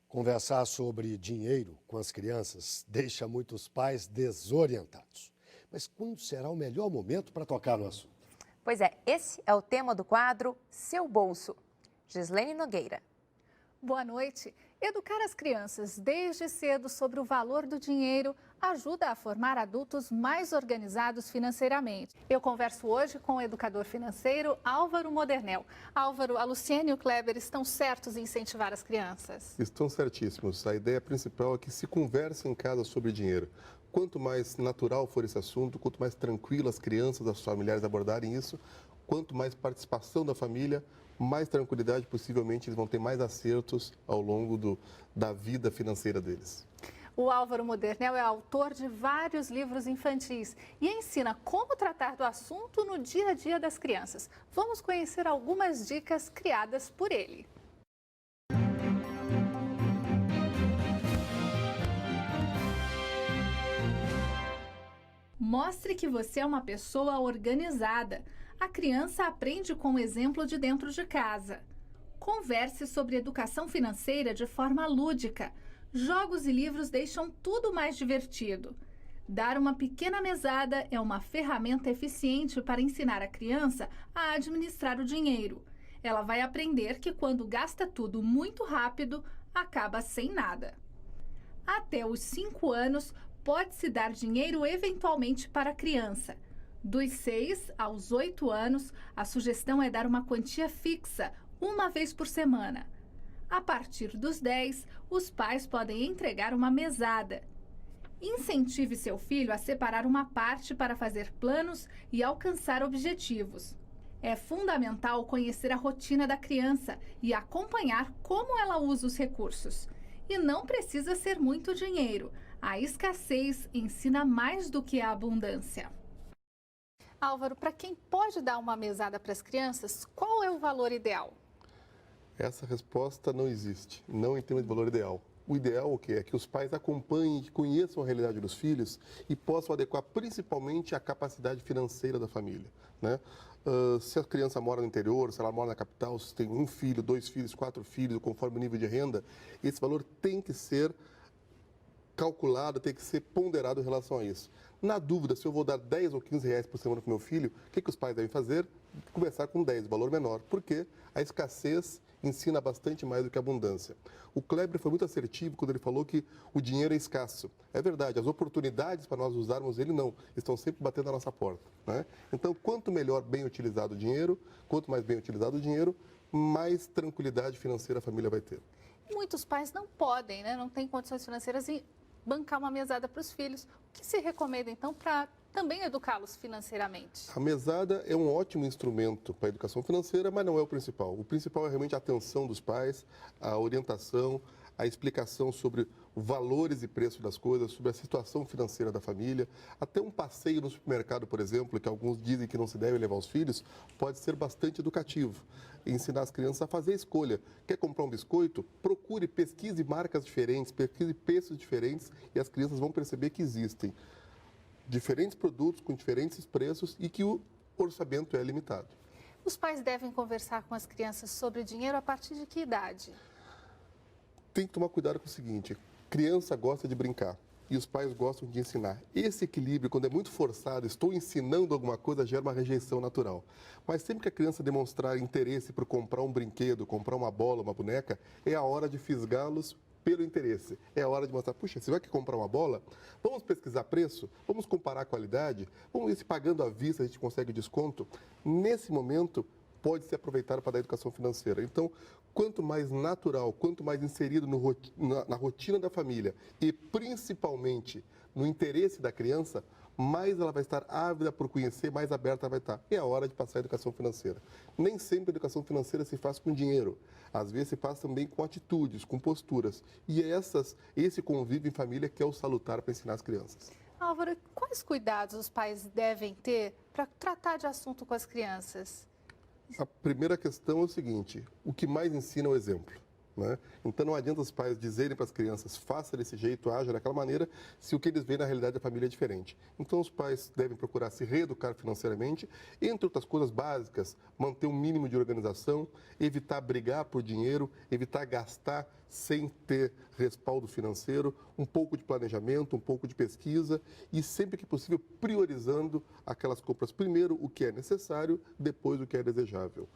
Conversar sobre dinheiro com as crianças deixa muitos pais desorientados. Mas quando será o melhor momento para tocar no assunto? Pois é, esse é o tema do quadro Seu Bolso. Gislene Nogueira. Boa noite. Educar as crianças desde cedo sobre o valor do dinheiro ajuda a formar adultos mais organizados financeiramente. Eu converso hoje com o educador financeiro Álvaro Modernel. Álvaro, a Luciene e o Kleber estão certos em incentivar as crianças? Estão certíssimos. A ideia principal é que se converse em casa sobre dinheiro. Quanto mais natural for esse assunto, quanto mais tranquilo as crianças, os familiares abordarem isso, quanto mais participação da família, mais tranquilidade, possivelmente eles vão ter mais acertos ao longo da vida financeira deles. O Álvaro Modernel é autor de vários livros infantis e ensina como tratar do assunto no dia a dia das crianças. Vamos conhecer algumas dicas criadas por ele. Mostre que você é uma pessoa organizada. A criança aprende com o exemplo de dentro de casa. Converse sobre educação financeira de forma lúdica. Jogos e livros deixam tudo mais divertido. Dar uma pequena mesada é uma ferramenta eficiente para ensinar a criança a administrar o dinheiro. Ela vai aprender que quando gasta tudo muito rápido, acaba sem nada. Até os 5 anos, pode-se dar dinheiro eventualmente para a criança. Dos 6 aos 8 anos, a sugestão é dar uma quantia fixa, uma vez por semana. A partir dos 10, os pais podem entregar uma mesada. Incentive seu filho a separar uma parte para fazer planos e alcançar objetivos. É fundamental conhecer a rotina da criança e acompanhar como ela usa os recursos. E não precisa ser muito dinheiro. A escassez ensina mais do que a abundância. Álvaro, para quem pode dar uma mesada para as crianças, qual é o valor ideal? Essa resposta não existe, não em termos de valor ideal. O ideal o quê? É que os pais acompanhem, que conheçam a realidade dos filhos e possam adequar principalmente a capacidade financeira da família, né? Se a criança mora no interior, se ela mora na capital, se tem 1 filho, 2 filhos, 4 filhos, conforme o nível de renda, esse valor tem que ser calculado, tem que ser ponderado em relação a isso. Na dúvida, se eu vou dar 10 ou 15 reais por semana para o meu filho, o que os pais devem fazer? Começar com 10, valor menor, porque a escassez ensina bastante mais do que a abundância. O Kleber foi muito assertivo quando ele falou que o dinheiro é escasso. É verdade, as oportunidades para nós usarmos ele não, estão sempre batendo na nossa porta, né? Então, quanto melhor bem utilizado o dinheiro, quanto mais bem utilizado o dinheiro, mais tranquilidade financeira a família vai ter. Muitos pais não podem, né? Não têm condições financeiras de bancar uma mesada para os filhos. O que se recomenda, então, para também educá-los financeiramente? A mesada é um ótimo instrumento para a educação financeira, mas não é o principal. O principal é realmente a atenção dos pais, a orientação, a explicação sobre valores e preços das coisas, sobre a situação financeira da família. Até um passeio no supermercado, por exemplo, que alguns dizem que não se deve levar os filhos, pode ser bastante educativo. Ensinar as crianças a fazer a escolha. Quer comprar um biscoito? Procure, pesquise marcas diferentes, pesquise preços diferentes e as crianças vão perceber que existem diferentes produtos com diferentes preços e que o orçamento é limitado. Os pais devem conversar com as crianças sobre dinheiro a partir de que idade? Tem que tomar cuidado com o seguinte, criança gosta de brincar e os pais gostam de ensinar. Esse equilíbrio, quando é muito forçado, estou ensinando alguma coisa, gera uma rejeição natural. Mas sempre que a criança demonstrar interesse por comprar um brinquedo, comprar uma bola, uma boneca, é a hora de fisgá-los pelo interesse. É a hora de mostrar, puxa, você vai querer comprar uma bola? Vamos pesquisar preço? Vamos comparar a qualidade? Vamos ver se pagando à vista a gente consegue desconto? Nesse momento, pode ser aproveitado para dar educação financeira. Então, quanto mais natural, quanto mais inserido na rotina da família e principalmente no interesse da criança, mais ela vai estar ávida por conhecer, mais aberta ela vai estar. É a hora de passar a educação financeira. Nem sempre a educação financeira se faz com dinheiro. Às vezes se faz também com atitudes, com posturas. E esse convívio em família que é o salutar para ensinar as crianças. Álvaro, quais cuidados os pais devem ter para tratar de assunto com as crianças? A primeira questão é o seguinte, o que mais ensina é o exemplo. né? Então não adianta os pais dizerem para as crianças, faça desse jeito, haja daquela maneira, se o que eles veem na realidade da família é diferente. Então os pais devem procurar se reeducar financeiramente, entre outras coisas básicas, manter um mínimo de organização, evitar brigar por dinheiro, evitar gastar sem ter respaldo financeiro, um pouco de planejamento, um pouco de pesquisa e sempre que possível priorizando aquelas compras. Primeiro o que é necessário, depois o que é desejável.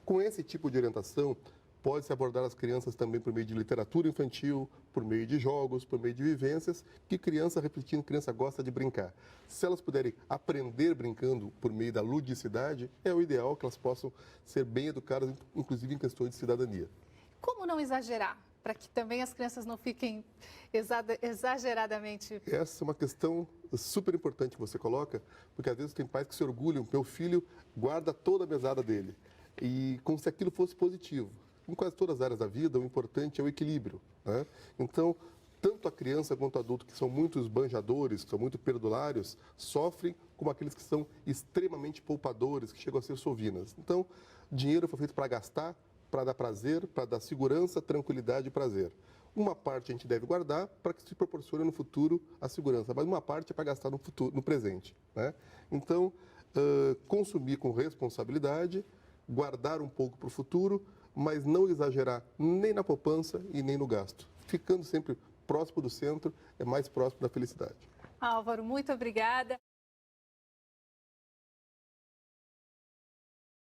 Com esse tipo de orientação, pode-se abordar as crianças também por meio de literatura infantil, por meio de jogos, por meio de vivências, que criança, repetindo, criança gosta de brincar. Se elas puderem aprender brincando por meio da ludicidade, é o ideal que elas possam ser bem educadas, inclusive em questões de cidadania. Como não exagerar? Para que também as crianças não fiquem exageradamente... Essa é uma questão super importante que você coloca, porque às vezes tem pais que se orgulham, meu filho guarda toda a mesada dele, e como se aquilo fosse positivo. Em quase todas as áreas da vida, o importante é o equilíbrio, né? Então, tanto a criança quanto o adulto, que são muito esbanjadores, que são muito perdulários, sofrem como aqueles que são extremamente poupadores, que chegam a ser sovinas. Então, dinheiro foi feito para gastar, para dar prazer, para dar segurança, tranquilidade e prazer. Uma parte a gente deve guardar para que se proporcione no futuro a segurança, mas uma parte é para gastar no futuro, no presente, né? Então, consumir com responsabilidade, guardar um pouco para o futuro, mas não exagerar nem na poupança e nem no gasto. Ficando sempre próximo do centro, é mais próximo da felicidade. Álvaro, muito obrigada.